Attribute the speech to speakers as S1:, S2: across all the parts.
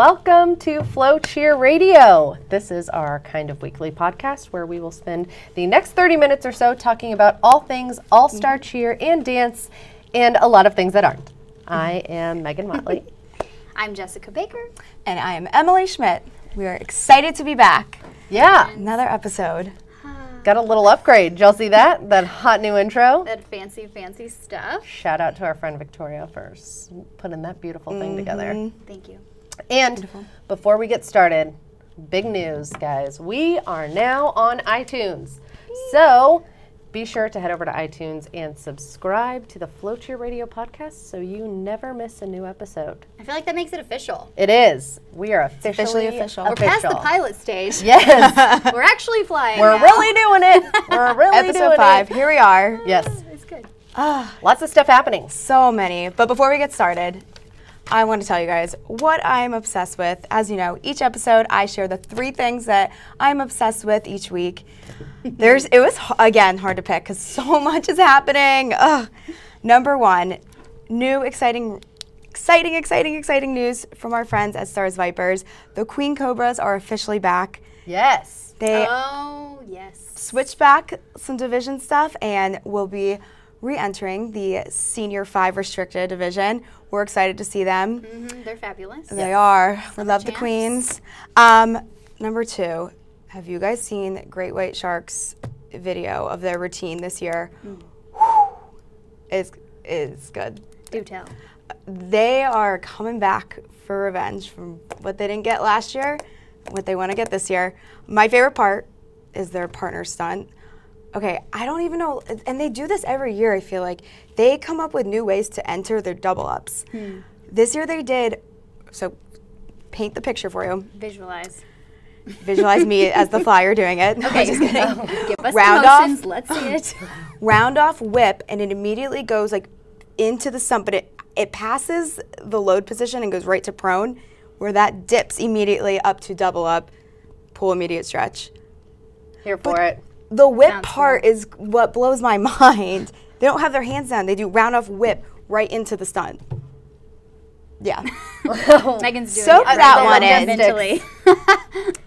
S1: Welcome to FloCheer Radio. This is our kind of weekly podcast where we will spend the next 30 minutes or so talking about all things all-star cheer and dance and a lot of things that aren't. I am Megan Motley.
S2: I'm Jessica Baker.
S3: And I am Emily Schmidt. We are excited to be back.
S1: Yeah.
S3: Another episode.
S1: Got a little upgrade. Did y'all see that? That hot new intro?
S2: That fancy, fancy stuff.
S1: Shout out to our friend Victoria for putting that beautiful thing together.
S2: Thank you.
S1: And before we get started, big news, guys. We are now on iTunes. So be sure to head over to iTunes and subscribe to the FloCheer Radio podcast so you never miss a new episode.
S2: I feel like that makes it official.
S1: It is. We are officially
S3: official.
S2: We're past the pilot stage.
S1: Yes.
S2: We're actually flying
S1: We're
S2: now.
S1: really doing it. We're really
S3: Episode
S1: doing
S3: 5.
S1: it.
S3: Here we are.
S1: Yes.
S2: It's good.
S1: Lots of stuff happening.
S3: So many. But before we get started, I want to tell you guys what I'm obsessed with. As you know, each episode I share the 3 things that I'm obsessed with each week. It was, again, hard to pick because so much is happening. Number 1, new exciting news from our friends at Stars Vipers. The Queen Cobras are officially back.
S1: Yes.
S3: They
S2: Yes.
S3: switched back some division stuff and will be re-entering the Senior 5 restricted division. We're excited to see them.
S2: They're fabulous.
S3: They are. We love the
S2: champs.
S3: Queens. Number 2, have you guys seen Great White Shark's video of their routine this year? It's good.
S2: Do tell.
S3: They are coming back for revenge from what they didn't get last year, what they want to get this year. My favorite part is their partner stunt. Okay, I don't even know, and they do this every year, I feel like. They come up with new ways to enter their double ups. This year they did, so paint the picture for you.
S2: Visualize.
S3: Visualize me as the flyer doing it.
S2: Okay,
S3: Just kidding.
S2: Give us
S3: Round
S2: the
S3: off.
S2: motions. Let's see it.
S3: Round off whip, and it immediately goes like into the stump, but it passes the load position and goes right to prone, where that dips immediately up to double up, pull immediate stretch.
S1: Here for it.
S3: The whip
S2: Sounds
S3: part is what blows my mind. They don't have their hands down. They do round off whip right into the stunt. Yeah.
S2: Megan's doing
S3: Soak
S2: it
S3: that one
S2: right
S3: in.
S2: mentally.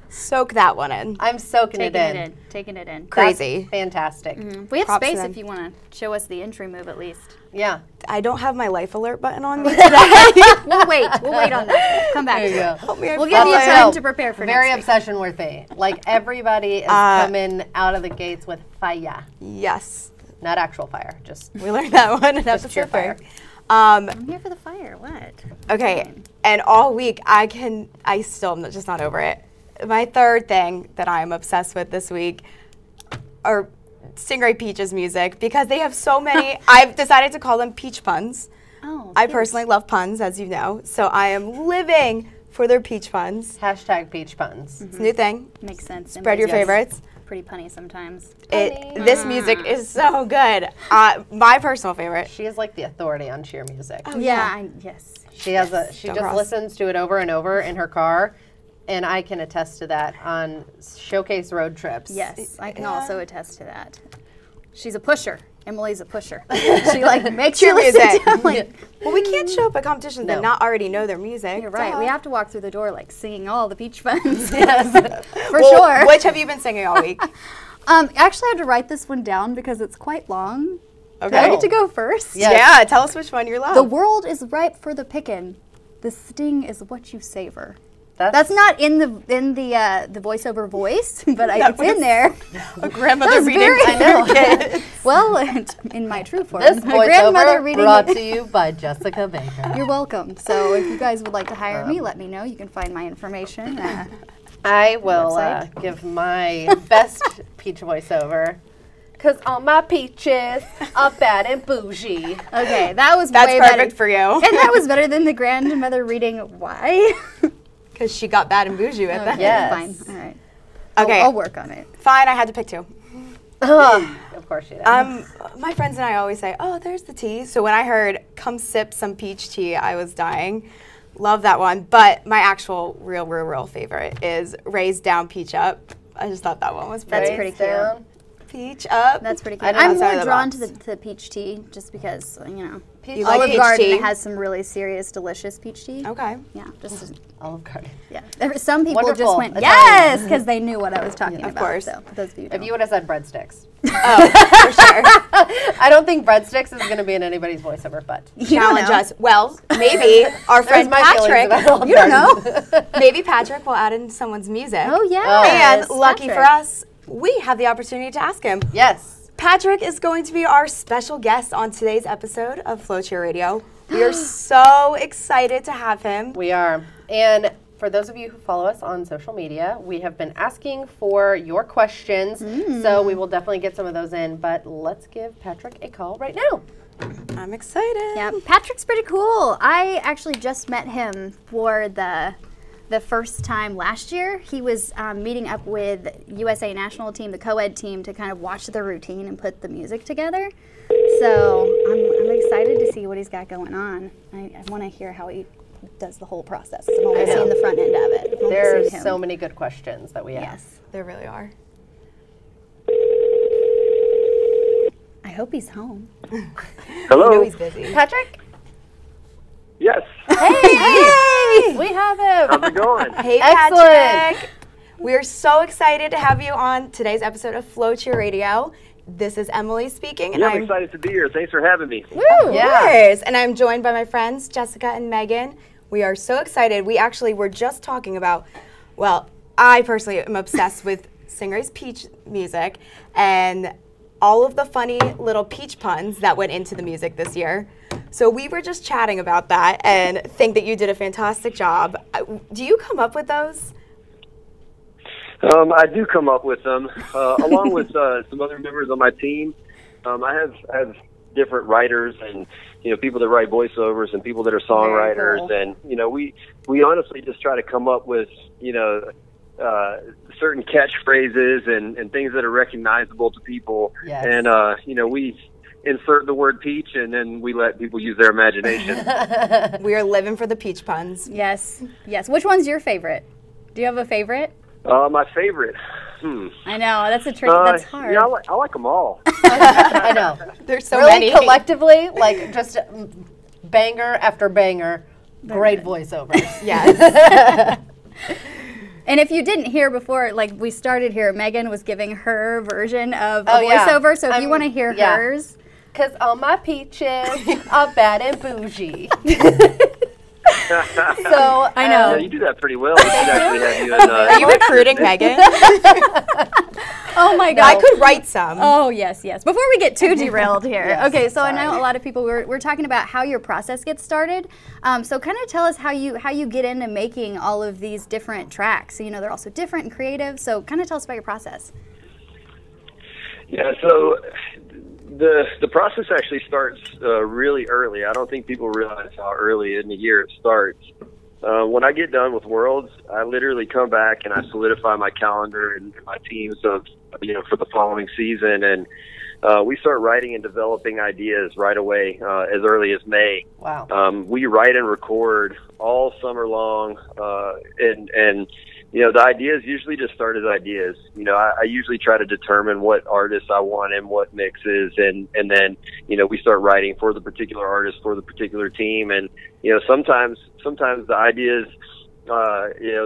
S3: Soak that one in.
S1: I'm soaking
S2: Taking
S1: it in.
S2: it in. Taking it in.
S3: Crazy.
S1: That's fantastic.
S2: We have
S3: Props to
S2: space
S3: them.
S2: if you want to show us the entry move at least.
S1: Yeah.
S3: I don't have my life alert button on me today.
S2: We'll wait. We'll wait on that. Come back.
S1: There you go.
S3: Help me, I
S2: We'll give you
S1: Also,
S2: time to prepare for
S1: Very
S2: next week.
S1: obsession worthy. Like everybody is coming out of the gates with fire.
S3: Yes.
S1: Not actual fire, just
S3: We learned that one in
S1: Just pure
S3: episode
S1: fire.
S3: 3.
S2: I'm here for the fire. What?
S3: Okay,
S2: Fine.
S3: and all week I still am just not over it. My 3rd thing that I'm obsessed with this week are Stingray Peach's music because they have so many. I've decided to call them PeachPuns.
S2: Oh,
S3: I
S2: cute.
S3: personally love puns, as you know, so I am living for their PeachPuns.
S1: hashtag PeachPuns.
S3: It's a new thing.
S2: Makes sense.
S3: Spread your
S1: Yes.
S3: favorites.
S2: Pretty punny sometimes.
S3: This music is so good. My personal favorite.
S1: She is like the authority on cheer music.
S2: Yes.
S1: She has she
S3: Don't
S1: just
S3: cross.
S1: listens to it over and over in her car, and I can attest to that on showcase road trips.
S2: Yes, I can also attest to that. She's a pusher. Emily's a pusher. She like makes you
S3: Cheer
S2: listen
S3: music.
S2: to like,
S3: Well, we can't show up at competitions
S1: No.
S3: and not already know their music.
S2: You're right.
S3: Duh.
S2: We have to walk through the door like singing all the PeachPuns.
S1: Yes.
S2: For
S3: Well,
S2: sure.
S3: Which have you been singing all week?
S2: Actually, I had to write this one down because it's quite long.
S3: Okay.
S2: I get to go first.
S1: Yes.
S3: Yeah, tell us which one you love.
S2: The world is ripe for the pickin'. The sting is what you savor.
S1: That's
S2: That's not in the voiceover voice, but it's in there.
S3: A grandmother
S2: That was
S3: reading
S2: very-
S3: to their kids.
S2: Well, in my true form.
S1: this
S2: My grandmother
S1: voiceover
S2: reading
S1: brought
S2: it.
S1: to you by Jessica Baker.
S2: You're welcome. So if you guys would like to hire me, let me know. You can find my information.
S1: I will
S2: Website.
S1: give my best peach voiceover. Cause all my peaches are bad and bougie.
S2: Okay, that was
S3: That's
S2: way
S3: perfect
S2: better.
S3: for you.
S2: And that was better than the grandmother reading why?
S3: Because she got bad and bougie with that.
S2: Okay,
S1: Yes.
S2: fine. All right.
S3: Okay,
S2: I'll work on it.
S3: fine, I had to pick 2.
S1: Of course you did.
S3: My friends and I always say, oh, there's the tea. So when I heard, come sip some peach tea, I was dying. Love that one. But my actual real favorite is Raise Down, Peach Up. I just thought that one was
S2: That's
S3: pretty.
S2: pretty cute.
S1: Down.
S3: Peach Up.
S2: That's pretty
S1: I
S2: cute.
S1: didn't
S2: I'm
S1: outside
S2: more
S3: of the
S2: drawn
S3: box.
S2: to the peach tea just because, you know,
S3: You like
S2: Olive
S3: peach
S2: Garden
S3: tea?
S2: has some really serious, delicious peach tea.
S3: Okay.
S2: Yeah, just
S1: Olive Garden.
S2: yeah. Some people
S1: Wonderful.
S2: just went
S1: Italian.
S2: yes because they knew what I was talking
S3: Of
S2: about.
S3: course.
S2: So for those of you, who
S1: If
S2: don't.
S1: you would have said breadsticks.
S3: Oh, for sure.
S1: I don't think breadsticks is going to be in anybody's voiceover, but
S2: You don't
S3: Challenge
S2: know.
S3: us. Well, maybe our friend
S1: my feelings about
S3: Patrick.
S1: Olive
S3: You don't
S1: Garden.
S3: know. Maybe Patrick will add in someone's music.
S2: Oh yeah.
S3: And lucky for us, we have the opportunity to ask him.
S1: Yes.
S3: Patrick is going to be our special guest on today's episode of FloCheer Radio. We are so excited to have him.
S1: We are. And for those of you who follow us on social media, we have been asking for your questions. So we will definitely get some of those in. But let's give Patrick a call right now.
S3: I'm excited.
S2: Yeah, Patrick's pretty cool. I actually just met him for the first time last year. He was meeting up with USA National Team, the co-ed team, to kind of watch the routine and put the music together. So I'm excited to see what he's got going on. I want to hear how he does the whole process. I've only seen the front end of it. I've only
S1: There's
S2: seen him.
S1: so many good questions that we have.
S2: Yes.
S3: There really are.
S2: I hope he's home.
S4: Hello.
S3: I know he's busy.
S1: Patrick?
S4: Yes.
S1: Hey! We have him.
S4: How's it going?
S3: Hey,
S1: Excellent.
S3: Patrick. We're so excited to have you on today's episode of FloCheer Radio. This is Emily speaking, and
S4: Yeah, I'm
S3: I'm
S4: excited to be here. Thanks for having me.
S1: Woo,
S3: Of course. And I'm joined by my friends, Jessica and Megan. We are so excited. We actually were just talking about, well, I personally am obsessed with Stingray's Peach music and all of the funny little peach puns that went into the music this year. So we were just chatting about that and think that you did a fantastic job. Do you come up with those?
S4: I do come up with them, along with some other members on my team. I have different writers and people that write voiceovers and people that are songwriters,
S1: cool.
S4: and we honestly just try to come up with certain catchphrases and things that are recognizable to people.
S1: Yes.
S4: And we insert the word peach, and then we let people use their imagination.
S3: We are living for the peach puns.
S2: Yes. Yes. Which one's your favorite? Do you have a favorite?
S4: My favorite.
S2: I know that's a trick. That's hard.
S4: Yeah, I like them all.
S1: I know.
S3: There's so
S1: Really
S3: many.
S1: collectively, like just banger after banger, great voiceovers.
S3: Yes.
S2: And if you didn't hear before, like we started here, Megan was giving her version of a
S1: Oh, yeah.
S2: voiceover. So if you want to hear
S1: yeah.
S2: hers,
S1: Because all my peaches are bad and bougie. So
S2: I know.
S4: Yeah, you do that pretty well. We should actually have you in.
S3: Are you recruiting Megan?
S2: oh my
S3: I
S2: god.
S3: could write some.
S2: Oh yes, yes. Before we get too derailed here,
S1: Yes,
S2: okay. So
S1: sorry.
S2: I know a lot of people we're talking about how your process gets started. So kind of tell us how you get into making all of these different tracks. So, they're also different and creative. So kind of tell us about your process.
S4: Yeah, so the process actually starts really early. I don't think people realize how early in the year it starts. When I get done with Worlds, I literally come back and I solidify my calendar and my teams of for the following season, and we start writing and developing ideas right away as early as May.
S1: Wow.
S4: We write and record all summer long, and the ideas usually just start as ideas. I usually try to determine what artists I want and what mixes, and then we start writing for the particular artist, for the particular team, and sometimes the ideas.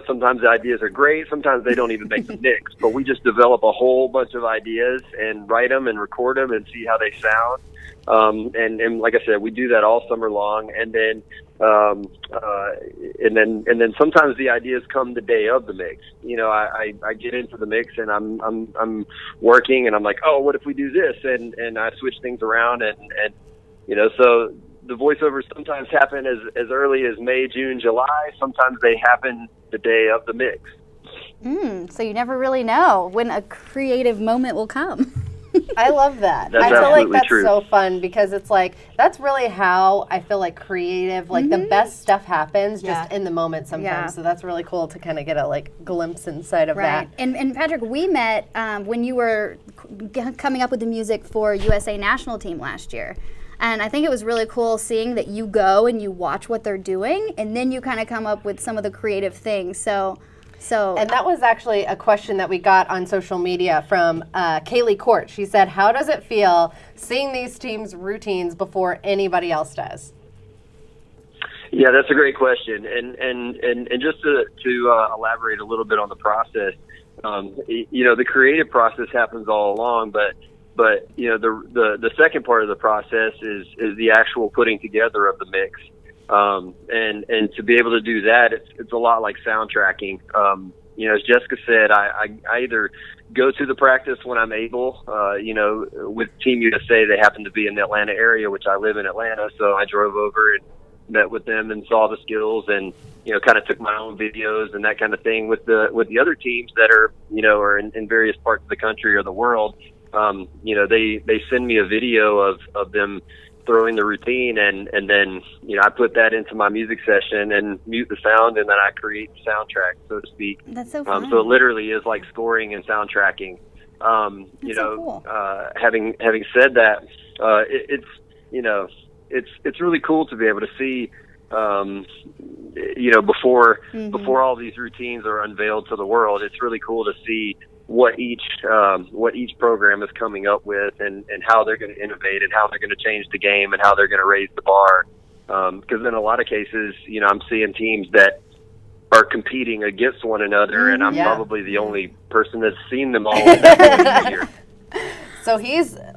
S4: Sometimes the ideas are great. Sometimes they don't even make the mix. But we just develop a whole bunch of ideas and write them and record them and see how they sound. And like I said, we do that all summer long. And then sometimes the ideas come the day of the mix. I get into the mix and I'm working and I'm like, oh, what if we do this? And I switch things around and so. The voiceovers sometimes happen as early as May, June, July. Sometimes they happen the day of the mix.
S2: So you never really know when a creative moment will come.
S1: I love that.
S4: That's
S1: I feel like
S4: absolutely
S1: that's
S4: true.
S1: so fun because it's like that's really how I feel like creative, like the best stuff happens just in the moment sometimes.
S2: Yeah.
S1: So that's really cool to kind of get a glimpse inside of that.
S2: And Patrick, we met when you were coming up with the music for USA National Team last year. And I think it was really cool seeing that you go and you watch what they're doing, and then you kind of come up with some of the creative things. So
S1: And that was actually a question that we got on social media from Kaylee Court. She said, how does it feel seeing these teams' routines before anybody else does?
S4: Yeah, that's a great question. And just to elaborate a little bit on the process, the creative process happens all along, but the second part of the process is the actual putting together of the mix. And to be able to do that, it's a lot like soundtracking. As Jessica said, I either go to the practice when I'm able. With Team USA, they happen to be in the Atlanta area, which I live in Atlanta, so I drove over and met with them and saw the skills, and kind of took my own videos and that kind of thing. With the other teams that are in various parts of the country or the world, they send me a video of them throwing the routine, and then I put that into my music session and mute the sound, and then I create the soundtrack, so to speak.
S2: That's so fun.
S4: So it literally is like scoring and soundtracking.
S2: So cool.
S4: Having said that, it's really cool to be able to see, before all these routines are unveiled to the world. It's really cool to see what each program is coming up with, and how they're going to innovate, and how they're going to change the game, and how they're going to raise the bar. Because in a lot of cases, I'm seeing teams that are competing against one another, and I'm probably the only person that's seen them all that year.
S1: So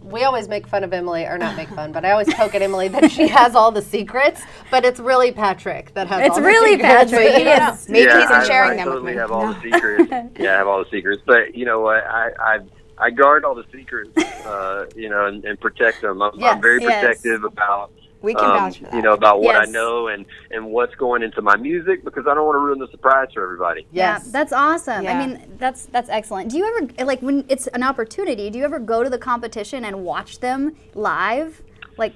S1: we always make fun of Emily, or not make fun, but I always poke at Emily that she has all the secrets, but it's really Patrick that has all the secrets.
S2: It's really Patrick. He is.
S3: Maybe he's sharing them
S4: totally
S3: with me.
S4: have all the secrets. Yeah, I have all the secrets. But you know what? I guard all the secrets, and protect them. I'm very protective about.
S3: We can vouch for that.
S4: About what I know and what's going into my music, because I don't want to ruin the surprise for everybody.
S2: Yes. Yeah, that's awesome.
S3: Yeah.
S2: I mean, that's excellent. Do you ever, when it's an opportunity, do you ever go to the competition and watch them live? Do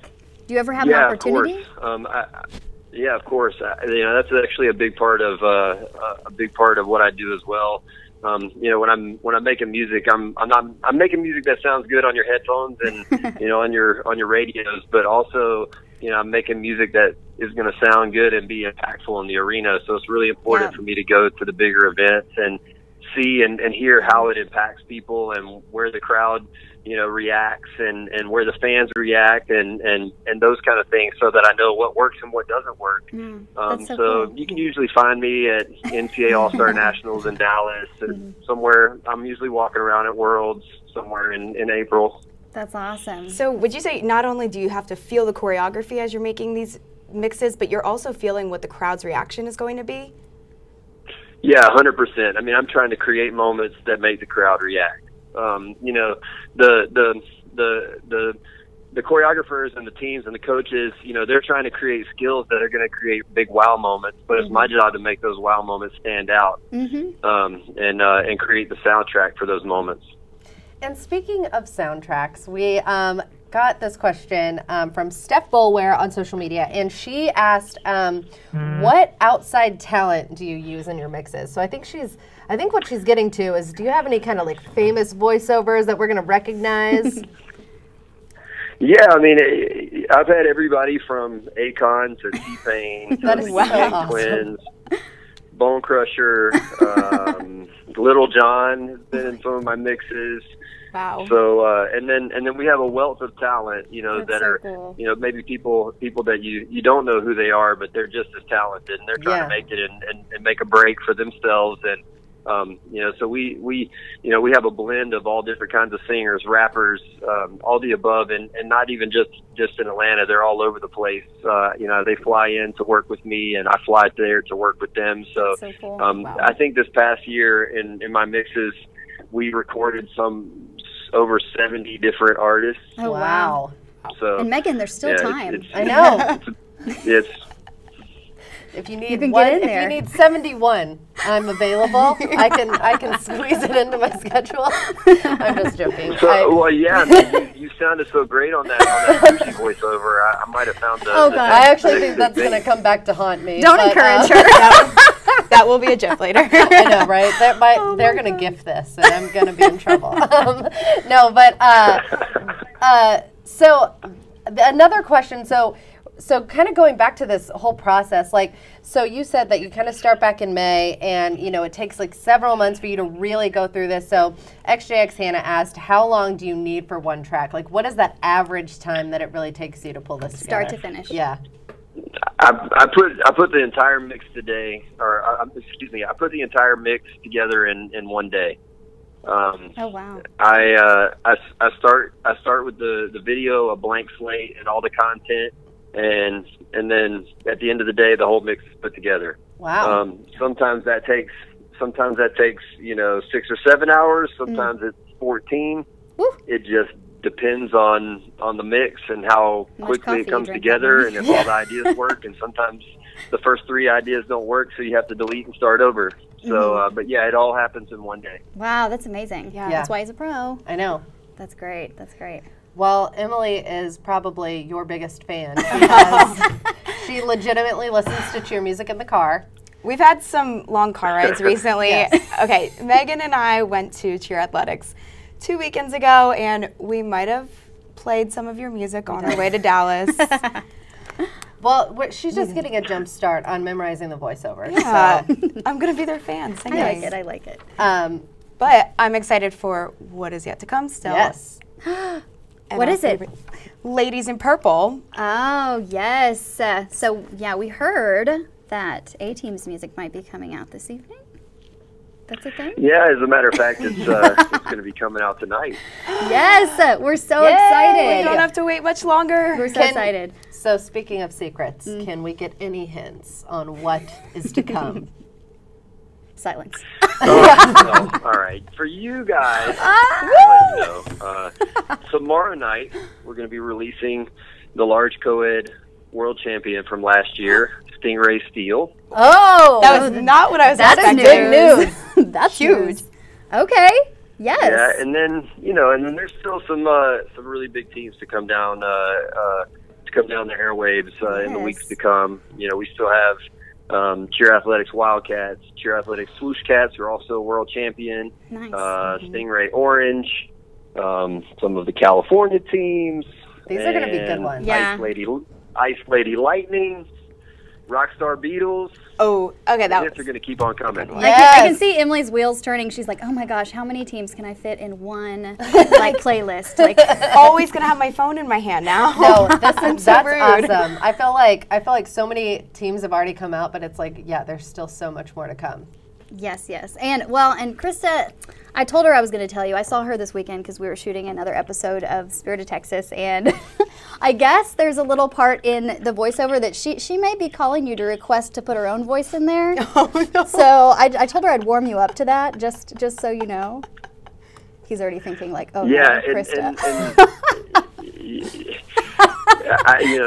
S2: you ever have an opportunity?
S4: Of course. Of course. That's actually a big part of what I do as well. When I'm making music, I'm making music that sounds good on your headphones and on your radios, but also I'm making music that is going to sound good and be impactful in the arena. So it's really important for me to go to the bigger events and see and hear how it impacts people, and where the crowd reacts, and where the fans react, and those kind of things, so that I know what works and what doesn't work.
S2: So cool.
S4: You can usually find me at NCAA All-Star Nationals in Dallas, and somewhere. I'm usually walking around at Worlds somewhere in April.
S2: That's awesome.
S3: So would you say not only do you have to feel the choreography as you're making these mixes, but you're also feeling what the crowd's reaction is going to be?
S4: Yeah, 100%. I mean, I'm trying to create moments that make the crowd react. The choreographers and the teams and the coaches, they're trying to create skills that are going to create big wow moments. But it's my job to make those wow moments stand out, and create the soundtrack for those moments.
S1: And speaking of soundtracks, we got this question from Steph Bolware on social media, and she asked, what outside talent do you use in your mixes? So I think what she's getting to is, do you have any kind of famous voiceovers that we're going to recognize?
S4: Yeah, I mean, I've had everybody from Akon to T-Pain to the Twins, Bone Crusher, Little John has been in some of my mixes.
S3: Wow.
S4: So and then we have a wealth of talent, that
S2: so
S4: are
S2: cool.
S4: Maybe people that you don't know who they are, but they're just as talented, and they're trying to make it and make a break for themselves. And so we have a blend of all different kinds of singers, rappers, all the above, and not even just in Atlanta. They're all over the place. They fly in to work with me, and I fly there to work with them. So,
S2: cool.
S4: I think this past year in my mixes, we recorded over 70 different artists.
S2: Oh, wow.
S4: So,
S2: and Megan, there's still time.
S1: I know.
S4: It's
S1: if you
S2: You
S1: need
S2: can
S1: one,
S2: get in
S1: if
S2: there.
S1: you need 71, I'm available. I can squeeze it into my schedule. I'm just joking.
S4: So, you sounded so great on that Sushi voiceover. I might have found the.
S2: Oh, God.
S1: I actually think that's going to come back to haunt me.
S2: Don't encourage her.
S3: That will be a GIF later.
S1: I know, right? They're going to gift this, and I'm going to be in trouble. So another question. So So kind of going back to this whole process, like, so you said that you kind of start back in May, and you know it takes like several months for you to really go through this. So XJX Hannah asked, how long do you need for one track? Like, what is that average time that it really takes you to pull this together?
S2: Start to finish.
S1: Yeah.
S4: I put the entire mix today, or excuse me, I put the entire mix together in one day.
S2: Oh wow!
S4: I start with the video, a blank slate, and all the content, and then at the end of the day, the whole mix is put together.
S1: Wow.
S4: Sometimes that takes 6 or 7 hours. Sometimes it's 14.
S2: Woo.
S4: It just depends on the mix and how quickly it comes together, and if all the ideas work. And sometimes the first 3 ideas don't work, so you have to delete and start over. So, but yeah, it all happens in one day.
S2: Wow, that's amazing. Yeah, that's why he's a pro.
S1: I know.
S2: That's great. That's great.
S1: Well, Emily is probably your biggest fan because she legitimately listens to cheer music in the car.
S3: We've had some long car rides recently.
S1: Yes.
S3: Okay, Megan and I went to cheer athletics 2 weekends ago, and we might have played some of your music on our way to Dallas.
S1: Well, she's just getting a jump start on memorizing the voiceover.
S3: Yeah,
S1: So.
S3: I'm gonna be their fan. Singing.
S2: I like it.
S3: But I'm excited for what is yet to come still.
S1: Yes.
S2: What is it?
S3: Ladies in Purple.
S2: Oh, yes. So, yeah, we heard that A-Team's music might be coming out this evening. That's a thing?
S4: Yeah, as a matter of fact, it's going to be coming out tonight.
S2: Yes, we're so
S3: We
S2: excited.
S3: don't have to wait much longer.
S2: We're so excited.
S1: So speaking of secrets, can we get any hints on what is to come?
S2: Silence.
S4: Oh, all right. For you guys, I'll let you know. Tomorrow night, we're going to be releasing the large co-ed world champion from last year, Stingray Steel.
S1: Oh!
S3: That was not what I was expecting.
S1: big news.
S2: That's
S3: huge.
S2: news. Okay. Yes.
S4: Yeah, and then there's still some really big teams to come down the airwaves in the weeks to come. You know, we still have Cheer Athletics Wildcats, Cheer Athletics Swoosh Cats, who are also world champion.
S2: Nice.
S4: Stingray Orange, some of the California teams.
S1: These are going to be good ones.
S2: Yeah.
S4: Ice Lady Lightning, Rockstar Beatles.
S3: Oh, okay,
S4: The hits are going to keep on coming.
S2: I can see Emily's wheels turning. She's like, oh my gosh, how many teams can I fit in one playlist? Like,
S3: always gonna have my phone in my hand now.
S1: No, that's
S3: rude.
S1: awesome. I feel like so many teams have already come out, but it's like, yeah, there's still so much more to come.
S2: yes. And Krista, I told her I was going to tell you. I saw her this weekend because we were shooting another episode of Spirit of Texas, and I guess there's a little part in the voiceover that she may be calling you to request to put her own voice in there.
S3: Oh, no.
S2: So I told her I'd warm you up to that, just so you know. He's already thinking like, oh
S4: yeah,
S2: no, Krista.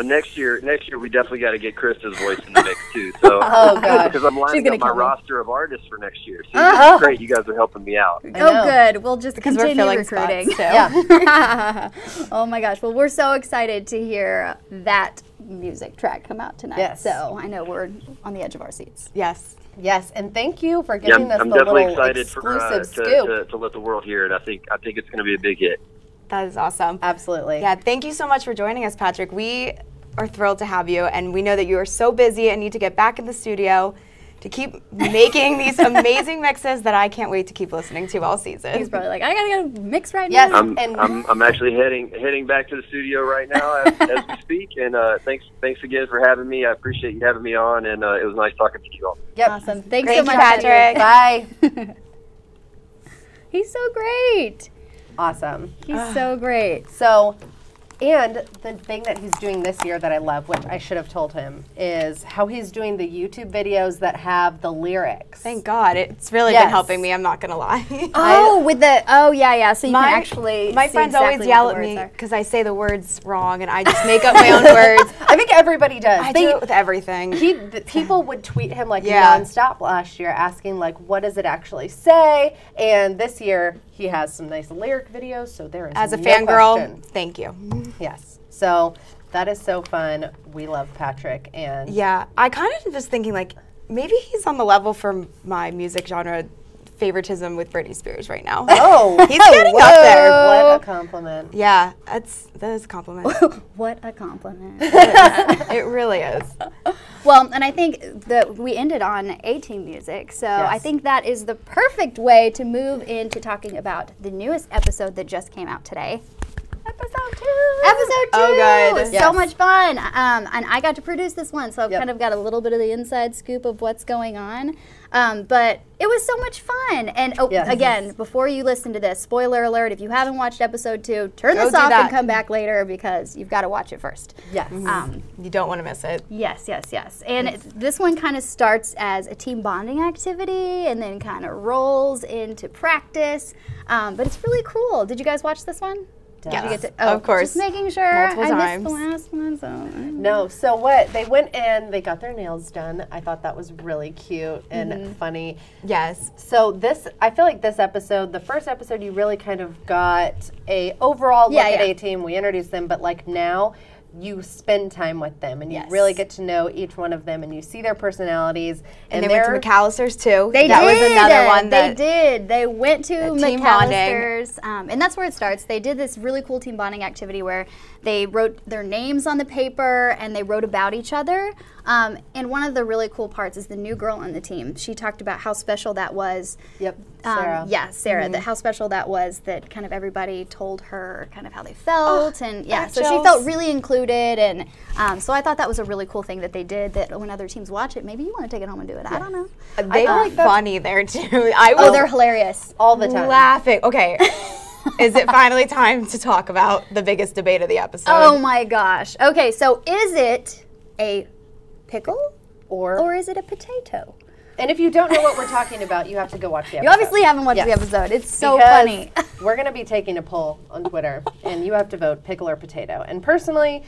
S4: Next year we definitely got to get Krista's voice in the mix too. So,
S1: Oh, God.
S4: because I'm lining up my
S2: kill me.
S4: roster of artists for next year. So it's great, you guys are helping me out.
S1: know.
S2: Oh, good. We'll just
S3: Because we're
S2: continue
S3: filling
S2: recruiting.
S3: spots, too.
S1: Yeah.
S2: Oh my gosh. Well, we're so excited to hear that music track come out tonight.
S1: Yes.
S2: So I know we're on the edge of our seats.
S3: Yes.
S1: Yes, and thank you for
S4: Yeah,
S1: giving us
S4: I'm
S1: the
S4: definitely
S1: little
S4: excited
S1: exclusive
S4: for
S1: scoop.
S4: to let the world hear it. I think it's going to be a big hit.
S3: That is awesome.
S1: Absolutely.
S3: Yeah, thank you so much for joining us, Patrick. We are thrilled to have you, and we know that you are so busy and need to get back in the studio to keep making these amazing mixes that I can't wait to keep listening to all season.
S2: He's probably like, I gotta go mix right
S1: Yes.
S2: now.
S4: I'm actually heading back to the studio right now as we speak. And thanks again for having me. I appreciate you having me on, and it was nice talking to you all.
S1: Yep.
S2: Awesome. Thanks
S3: Thank
S2: so
S3: you,
S2: much,
S3: Patrick.
S1: Bye.
S2: He's so great.
S1: Awesome.
S2: He's so great.
S1: So, and the thing that he's doing this year that I love, which I should have told him, is how he's doing the YouTube videos that have the lyrics.
S3: Thank God. It's really
S1: Yes.
S3: been helping me, I'm not going to lie.
S2: Yeah. So you can actually
S3: My
S2: see
S3: friends
S2: exactly
S3: always
S2: what
S3: yell
S2: the
S3: at
S2: words
S3: me
S2: are.
S3: because I say the words wrong, and I just make up my own words.
S1: I think everybody does.
S3: I do it with everything.
S1: People would tweet him like
S3: Yeah.
S1: nonstop last year asking like, what does it actually say? And this year he has some nice lyric videos, so there is
S3: As a
S1: no
S3: fangirl,
S1: question.
S3: thank you.
S1: Yes. So that is so fun. We love Patrick, and
S3: Yeah, I kind of was thinking like maybe he's on the level for my music genre favoritism with Britney Spears right now.
S1: Oh,
S3: He's getting up there.
S1: What a compliment.
S3: Yeah, that is a compliment.
S2: What a compliment.
S3: It really is.
S2: Well, and I think that we ended on A-Team music, so I
S1: Yes.
S2: think that is the perfect way to move into talking about the newest episode that just came out today. Episode 2!
S3: Oh, good.
S2: So
S1: Yes.
S2: much fun. And I got to produce this one, so I've
S1: Yep.
S2: kind of got a little bit of the inside scoop of what's going on. But it was so much fun. And
S1: Yes.
S2: again, before you listen to this, spoiler alert, if you haven't watched episode 2, turn
S3: Go
S2: this
S3: do
S2: off
S3: that.
S2: and come back later because you've got to watch it first.
S1: Yes.
S3: You don't want to miss it.
S2: Yes. And this one kind of starts as a team bonding activity and then kind of rolls into practice. But it's really cool. Did you guys watch this one? Did you get to,
S3: Of course.
S2: Just making sure.
S3: Multiple
S2: I missed the
S3: times.
S2: last one, so.
S1: No, so what? They went in, they got their nails done. I thought that was really cute and funny.
S3: Yes.
S1: So I feel like this episode, the first episode, you really kind of got a overall look at A-Team. We introduced them, but like now, you spend time with them and you really get to know each one of them and you see their personalities.
S3: And they went to McAllister's too.
S2: They
S3: that
S2: did.
S3: was another one that
S2: they did. They went to
S3: team bonding.
S2: McAllister's, and that's where it starts. They did this really cool team bonding activity where they wrote their names on the paper and they wrote about each other. And one of the really cool parts is the new girl on the team. She talked about how special that was.
S1: Yep, Sarah.
S2: Sarah. That how special that was. That kind of everybody told her kind of how they felt, and so she
S3: chills.
S2: felt really included. And so I thought that was a really cool thing that they did. That when other teams watch it, maybe you want to take it home and do it. I don't know.
S3: They were funny there too. I was
S2: They're hilarious.
S1: All the time.
S3: laughing. Okay. Is it finally time to talk about the biggest debate of the episode?
S2: Oh my gosh. Okay, so is it a pickle or is it a potato?
S1: And if you don't know what we're talking about, you have to go watch the episode.
S2: You obviously haven't watched the
S1: Yes.
S2: episode. It's so
S1: Because
S2: funny.
S1: We're going to be taking a poll on Twitter, and you have to vote pickle or potato. And personally,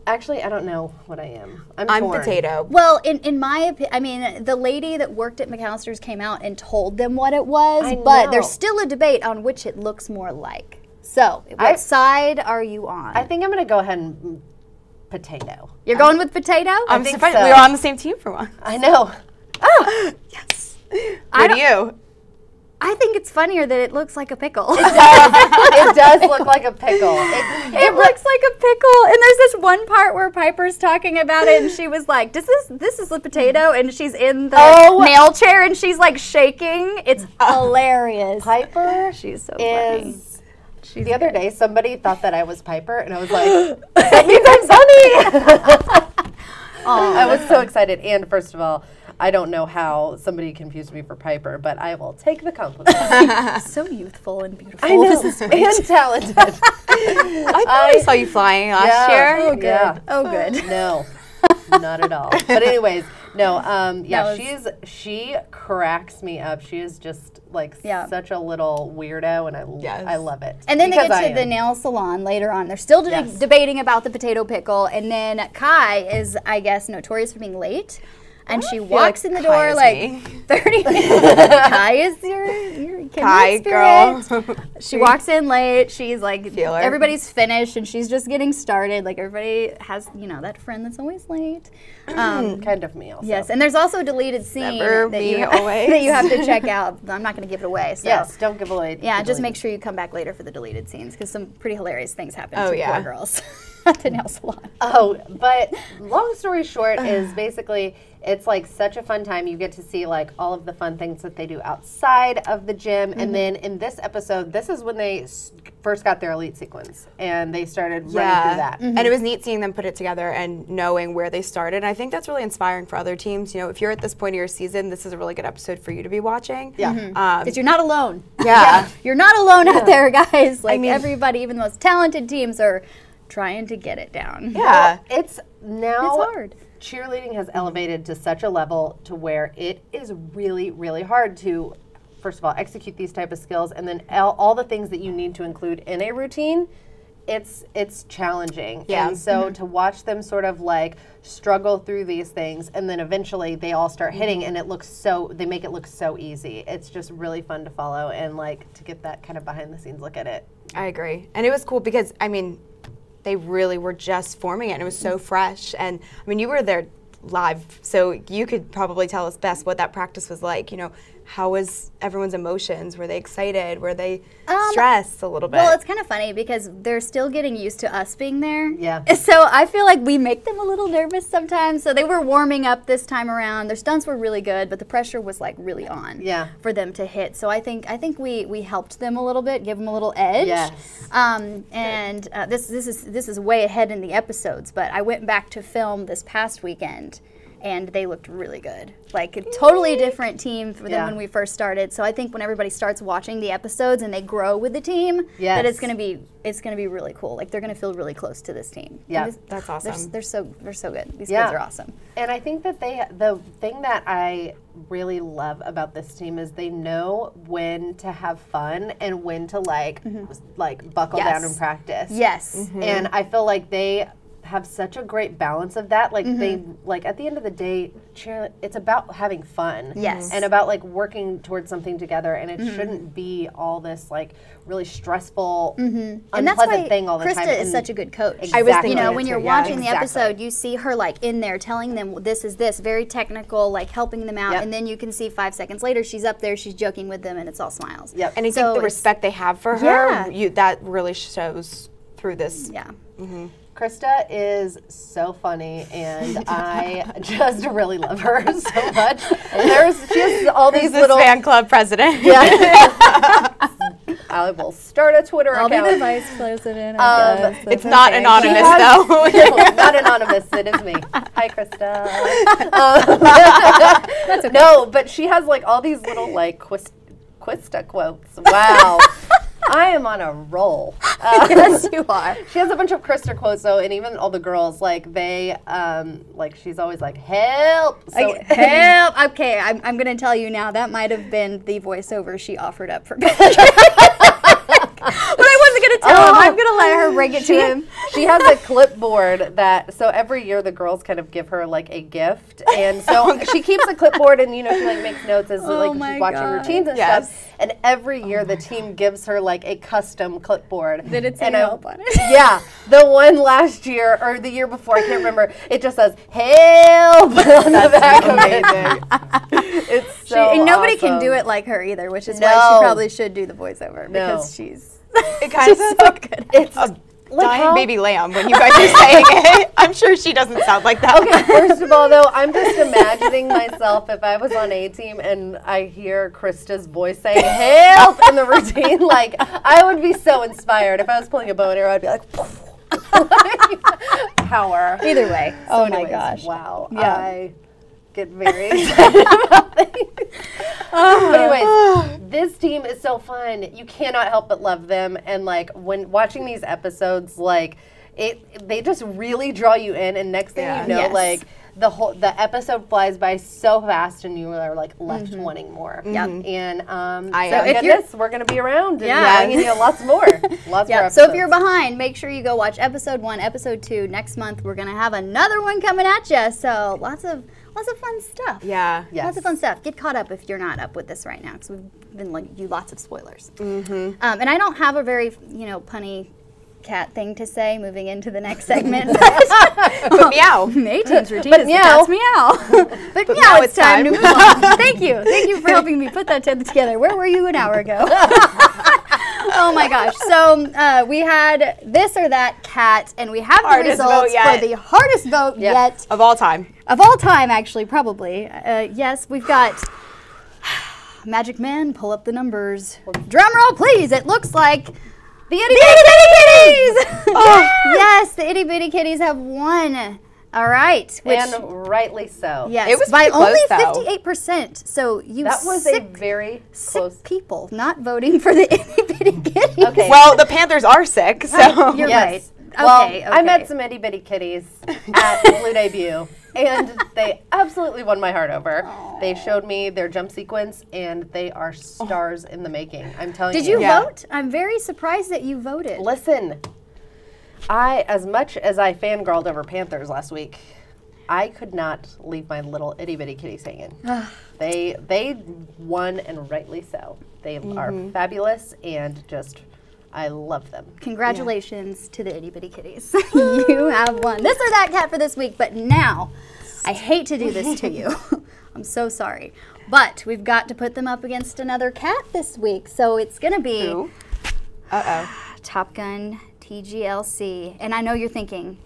S1: actually, I don't know what I am. I'm torn.
S3: potato.
S2: Well, in my opinion, I mean, the lady that worked at McAllister's came out and told them what it was,
S1: I
S2: but
S1: know.
S2: there's still a debate on which it looks more like. So, what side are you on?
S1: I think I'm going to go ahead and potato.
S2: You're going with potato?
S3: I'm
S1: think
S3: surprised
S1: so.
S3: we were on the same team for one.
S1: I know.
S3: Yes. What do you?
S2: I think it's funnier that it looks like a pickle.
S1: It does look like a pickle.
S2: It looks like a pickle, and there's this one part where Piper's talking about it, and she was like, "This is a potato," and she's in the nail chair, and she's like shaking. It's hilarious.
S1: Piper
S2: She's so funny.
S1: is... The other day, somebody thought that I was Piper, and I was like, that means I'm funny! I was so excited, and first of all, I don't know how somebody confused me for Piper, but I will take the compliment.
S2: So youthful and beautiful.
S1: I know, and talented.
S3: I thought I saw you flying last year.
S1: Oh, good. Yeah.
S2: Oh, good.
S1: No, not at all. But anyways, no, she cracks me up. She is just like such a little weirdo, and I love it.
S2: And then
S1: Because
S2: they
S1: I
S2: get to the
S1: am.
S2: nail salon later on. They're still debating about the potato pickle, and then Kai is, I guess, notorious for being late. And she walks in the door like 30 minutes. Kai is your
S3: Kai
S2: girl.
S3: girl.
S2: She walks in late. She's like,
S3: Feel her.
S2: everybody's finished, and she's just getting started. Like, everybody has, that friend that's always late.
S1: Kind of me also.
S2: Yes, and there's also a deleted scene
S3: Never
S2: that
S3: me
S2: you,
S3: always.
S2: that you have to check out. I'm not going to give it away. So.
S1: Yes, don't give away.
S2: Yeah, just make sure you come back later for the deleted scenes because some pretty hilarious things happen
S3: Oh,
S2: to
S3: yeah.
S2: poor girls at the nail salon.
S1: Oh, but long story short is basically it's like such a fun time. You get to see like all of the fun things that they do outside of the gym. And then in this episode, this is when they first got their elite sequence and they started running through that.
S3: And it was neat seeing them put it together and knowing where they started. And I think that's really inspiring for other teams. You know, if you're at this point of your season, this is a really good episode for you to be watching.
S1: Yeah.
S2: Because you're not alone.
S3: Yeah.
S2: You're not alone out there, guys. Like everybody, even the most talented teams are trying to get it down.
S3: Yeah.
S1: It's now
S2: It's hard.
S1: Cheerleading has elevated to such a level to where it is really, really hard to, first of all, execute these type of skills, and then all the things that you need to include in a routine. It's challenging.
S3: Yeah.
S1: And so to watch them sort of like struggle through these things and then eventually they all start hitting and they make it look so easy. It's just really fun to follow and like to get that kind of behind the scenes look at it.
S3: I agree. And it was cool because, I mean, they really were just forming it and it was so fresh. And I mean, you were there live, so you could probably tell us best what that practice was like. You know, how was everyone's emotions? Were they excited? Were they stressed a little bit?
S2: Well, it's kind of funny because they're still getting used to us being there.
S1: Yeah.
S2: So I feel like we make them a little nervous sometimes. So they were warming up this time around. Their stunts were really good, but the pressure was like really on for them to hit. So I think we helped them a little bit, give them a little edge.
S1: Yes.
S2: This is way ahead in the episodes, but I went back to film this past weekend, and they looked really good. Like a totally different team than when we first started. So I think when everybody starts watching the episodes and they grow with the team, that it's gonna be really cool. Like they're gonna feel really close to this team.
S1: Yeah,
S3: that's awesome.
S2: They're so good. These kids are awesome.
S1: And I think that the thing that I really love about this team is they know when to have fun and when to like buckle down and practice.
S2: Yes.
S1: And I feel like they have such a great balance of that. Like they at the end of the day, it's about having fun.
S2: Yes.
S1: And about like working towards something together, and it shouldn't be all this like really stressful, unpleasant thing all the time.
S2: Krista is such a good coach.
S1: Exactly. I was thinking,
S2: you know, when you're watching the episode, you see her like in there telling them this is this, very technical, like helping them out, and then you can see 5 seconds later she's up there, she's joking with them, and it's all smiles.
S1: Yep.
S3: And I think the respect they have for her, that really shows through this.
S2: Yeah.
S1: Krista is so funny, and I just really love her so much. She has all these little
S3: fan club president.
S1: Yeah. I will start a Twitter account.
S2: I'll be the vice president.
S3: It's not anonymous though.
S1: No, not anonymous. It is me. Hi, Krista. That's okay. No, but she has like all these little like Krista quotes. Wow. I am on a roll.
S2: Yes, you are.
S1: She has a bunch of Krista quotes, though, and even all the girls, like, they, like, she's always like, help. So
S2: help. Okay, I'm going to tell you now, that might have been the voiceover she offered up for Patrick. But I wasn't going to tell him. I'm going to let her bring it to him.
S1: She has a clipboard so every year the girls kind of give her, like, a gift. And so she keeps a clipboard and, you know, she, like, makes notes as, like, she's watching routines and stuff. And every year the team gives her, like, a custom clipboard.
S2: Did it say help on it?
S1: Yeah. The one last year, or the year before, I can't remember, it just says, help on the back of it. It's so
S2: and nobody
S1: awesome.
S2: can do it like her either, which is why she probably should do the voiceover, because she's
S3: so good.
S1: It's
S3: a dying baby lamb when you guys are saying it. I'm sure she doesn't sound like that.
S1: Okay, first of all, though, I'm just imagining myself if I was on A Team and I hear Krista's voice saying help in the routine. Like, I would be so inspired. If I was pulling a bow and arrow, I'd be like, power.
S2: Either way.
S1: So
S2: my gosh.
S1: Wow. Yeah. I get very excited about things. But anyways, this team is so fun. You cannot help but love them. And like when watching these episodes, like they just really draw you in. And next thing you know, like the episode flies by so fast, and you are like left wanting more.
S2: Yep.
S1: And
S2: so
S1: we're gonna be around and bringing you lots more. Lots more episodes.
S2: So if you're behind, make sure you go watch episode 1, episode 2. Next month we're gonna have another one coming at you. So lots of fun stuff.
S3: Yeah.
S1: Yes.
S2: Lots of fun stuff. Get caught up if you're not up with this right now, because we've been like you lots of spoilers. And I don't have a very punny cat thing to say moving into the next segment.
S3: But meow.
S2: A-Team's routine is meow. But meow, it's time to move on. Thank you for helping me put that together. Where were you an hour ago? Oh my gosh. So we had this or that cat, and we have the results for the hardest vote yet.
S3: Of all time.
S2: Of all time, actually, probably. Yes, we've got Magic Man, pull up the numbers. Drum roll, please. It looks like the Itty Bitty Kitties! Yes, the Itty Bitty Kitties have won. All right.
S1: And rightly so.
S2: Yes,
S3: it was
S2: by only
S3: close,
S2: 58%. So
S1: that was a very close
S2: people not voting for the Itty Bitty Kitties.
S1: Okay.
S3: Well, the Panthers are sick, so
S2: you're right.
S1: Well, I met some Itty Bitty Kitties at Blue Debut, and they absolutely won my heart over. Aww. They showed me their jump sequence, and they are stars in the making. I'm telling you.
S2: Did you vote? I'm very surprised that you voted.
S1: Listen, as much as I fangirled over Panthers last week, I could not leave my little Itty Bitty Kitties hanging. They won, and rightly so. They are fabulous, and just I love them.
S2: Congratulations to the Itty Bitty Kitties. You have won this or that cat for this week, but now I hate to do this to you. I'm so sorry. But we've got to put them up against another cat this week. So it's going to be
S3: Who? Uh-oh.
S2: Top Gun TGLC. And I know you're thinking,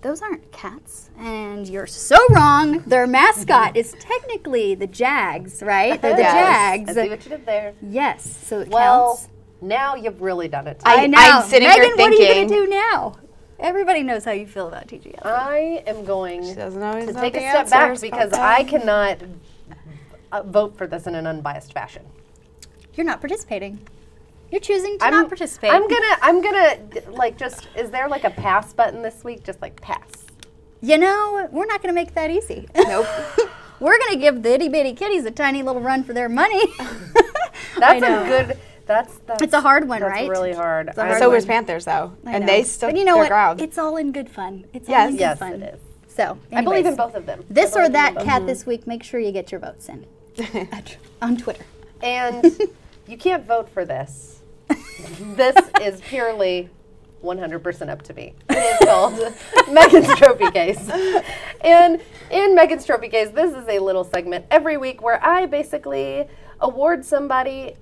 S2: those aren't cats. And you're so wrong. Their mascot is technically the Jags, right? They're the Jags.
S1: I see what you did there.
S2: Yes, so it
S1: Well,
S2: counts.
S1: now you've really done it.
S2: I know.
S3: I'm sitting
S2: Megan,
S3: here
S2: what are you going
S3: thinking-
S2: to do now? Everybody knows how you feel about TGLC.
S1: I am going
S3: doesn't always
S1: to
S3: know
S1: take a
S3: the
S1: step back
S3: answers,
S1: because
S3: okay.
S1: I cannot vote for this in an unbiased fashion.
S2: You're not participating. You're choosing to not participate.
S1: I'm gonna like just. Is there like a pass button this week? Just like pass.
S2: You know, we're not going to make that easy.
S3: Nope.
S2: We're going to give the itty bitty kitties a tiny little run for their money.
S1: That's
S2: know.
S1: a good. That's
S2: It's a hard one,
S1: that's
S2: right?
S1: really hard.
S2: a hard
S3: So
S2: one.
S3: where's Panthers, though?
S2: I
S3: And
S2: know.
S3: they stuck
S2: But you know
S3: their
S2: what?
S3: ground.
S2: It's all in good fun. It's
S3: Yes.
S2: all in good
S1: Yes,
S2: fun.
S1: it is.
S2: So,
S1: I believe in
S2: anyways,
S1: both of them.
S2: This
S1: I
S2: or
S1: believe in
S2: that
S1: both.
S2: cat this week, make sure you get your votes in on Twitter.
S1: And you can't vote for this. This is purely 100% up to me. It is called Megan's Trophy Case. And in Megan's Trophy Case, this is a little segment every week where I basically award somebody,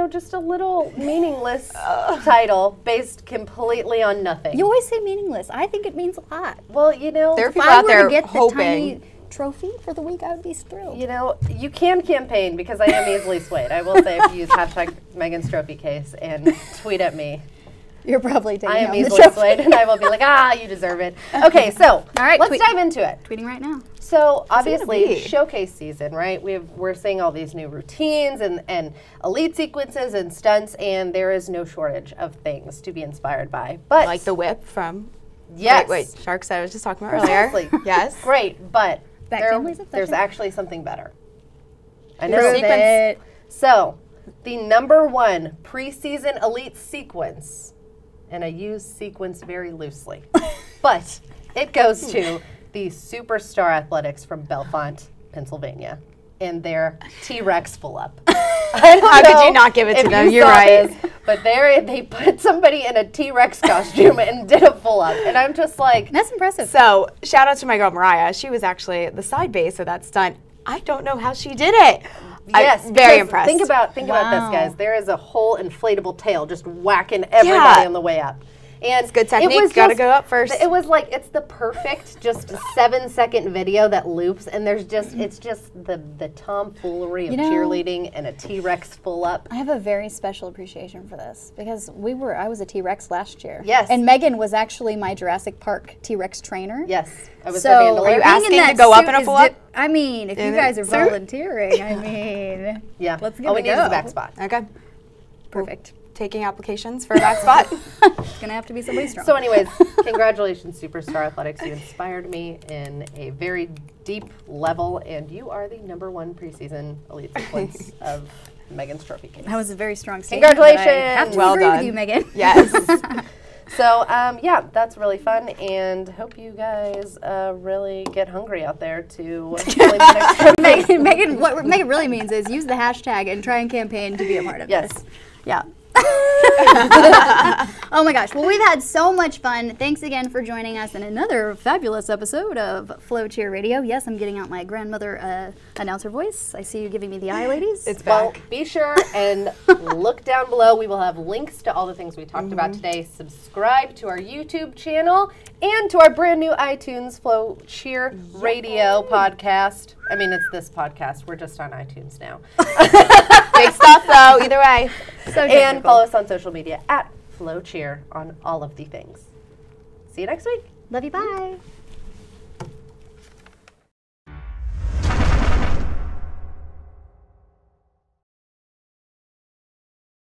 S1: just a little meaningless title based completely on nothing.
S2: You always say meaningless. I think it means a lot.
S1: Well,
S3: There are
S2: If
S3: people
S2: I
S3: out
S2: were
S3: there
S2: to get
S3: hoping.
S2: the tiny trophy for the week, I would be thrilled.
S1: you can campaign because I am easily swayed. I will say if you use hashtag Megan's Trophy Case and tweet at me,
S2: You're probably taking
S1: I am
S2: home the
S1: easily
S2: trophy.
S1: swayed, and I will be like, you deserve it. Okay, so
S2: All right,
S1: let's
S2: tweet.
S1: dive into it.
S2: Tweeting right now.
S1: So
S3: it gonna
S1: obviously,
S3: be?
S1: showcase season, right? We're seeing all these new routines and elite sequences and stunts, and there is no shortage of things to be inspired by. But
S3: Like the whip from...
S1: yes,
S3: Wait, Sharks that I was just talking about earlier.
S1: Precisely.
S3: Yes.
S1: great, but
S2: Back
S1: there-
S2: families of
S1: there's
S2: fashion.
S1: actually something better. I
S2: Prove
S1: know.
S2: it.
S1: So, the number one preseason elite sequence, and I use sequence very loosely, but it goes to the Superstar Athletics from Belfont, Pennsylvania, and their T-Rex pull-up.
S3: How could you not give it to them? You're right.
S1: But they put somebody in a T-Rex costume and did a pull-up, and I'm just like,
S2: That's impressive.
S3: So, shout out to my girl Mariah. She was actually the side base of that stunt. I don't know how she did it.
S1: yes,
S3: I'm very
S1: because
S3: impressed.
S1: Think about this,
S2: Wow.
S1: guys. There is a whole inflatable tail just whacking everybody
S3: Yeah.
S1: on the way up. And
S3: good technique.
S1: It was
S3: Gotta
S1: just-
S3: go up first.
S1: It was like it's the perfect just 7-second video that loops, and it's just the tomfoolery of
S2: You know-
S1: cheerleading and a T-Rex full up.
S2: I have a very special appreciation for this because I was a T-Rex last year.
S1: Yes.
S2: And Megan was actually my Jurassic Park T-Rex trainer.
S1: Yes, I was
S2: So
S1: the handler.
S3: Are you
S2: being
S3: asking
S2: in that
S3: to go up
S2: suit
S3: in a
S2: is
S3: full up?
S2: I mean, if you
S3: Is it,
S2: guys are
S3: sir?
S2: volunteering, I mean,
S1: Yeah,
S2: let's give
S1: all
S2: it
S1: we
S2: a
S1: need is
S2: go.
S1: a back spot.
S3: Okay.
S2: Perfect.
S3: Taking applications for a back spot.
S2: It's gonna have to be somebody strong.
S1: So anyways, congratulations, Superstar Athletics. You inspired me in a very deep level, and you are the number one preseason elite sequence of Megan's Trophy Case.
S2: that was a very strong statement.
S1: Congratulations.
S2: but I have to
S3: Well
S2: agree
S3: done.
S2: with you, Megan.
S3: Yes.
S1: So, that's really fun, and hope you guys really get hungry out there to play the next trophy.
S2: What Megan really means is use the hashtag and try and campaign to be a part of
S1: Yes.
S2: this. Yeah. Oh my gosh. Well, we've had so much fun. Thanks again for joining us in another fabulous episode of FloCheer Radio. Yes, I'm getting out my grandmother announcer voice. I see you giving me the eye, ladies.
S3: It's
S1: Well,
S3: back.
S1: be sure and look down below. We will have links to all the things we talked about today. Subscribe to our YouTube channel and to our brand new iTunes FloCheer Radio podcast. I mean, it's this podcast. We're just on iTunes now.
S3: Big stuff, though, either way.
S2: So
S1: And
S2: technical.
S1: follow us on social media at FloCheer on all of the things. See you next week.
S2: Love you. Bye.